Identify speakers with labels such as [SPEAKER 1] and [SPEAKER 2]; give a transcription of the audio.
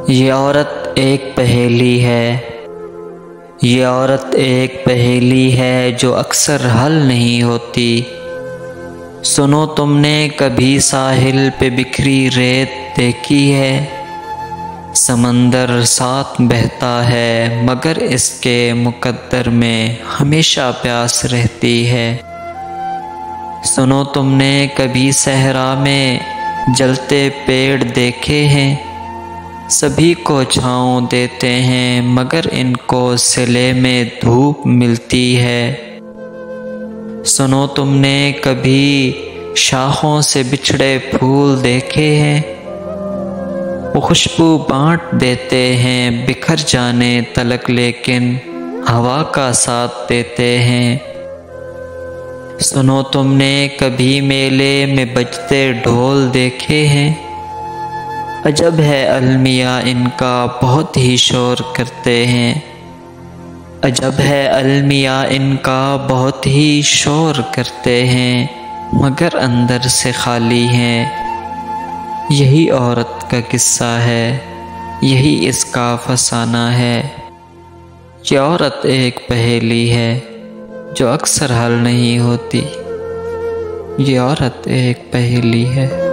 [SPEAKER 1] یہ عورت ایک پہیلی ہے، یہ عورت ایک پہیلی ہے جو اکثر حل نہیں ہوتی۔ سنو تم نے کبھی ساحل پہ بکھری ریت دیکھی ہے؟ سمندر ساتھ بہتا ہے مگر اس کے مقدر میں ہمیشہ پیاس رہتی ہے۔ سنو تم نے کبھی صحرا میں جلتے پیڑ دیکھے ہیں؟ سبھی کو چھاؤں دیتے ہیں مگر ان کو صلے میں دھوپ ملتی ہے۔ سنو تم نے کبھی شاخوں سے بچھڑے پھول دیکھے ہیں؟ وہ خوشبو بانٹ دیتے ہیں بکھر جانے تلک لیکن ہوا کا ساتھ دیتے ہیں۔ سنو تم نے کبھی میلے میں بجتے ڈھول دیکھے ہیں؟ عجب ہے المیاں ان کا بہت ہی شور کرتے ہیں، عجب ہے المیاں ان کا بہت ہی شور کرتے ہیں مگر اندر سے خالی ہیں۔ یہی عورت کا قصہ ہے، یہی اس کا افسانہ ہے۔ یہ عورت ایک پہیلی ہے جو اکثر حل نہیں ہوتی، یہ عورت ایک پہیلی ہے۔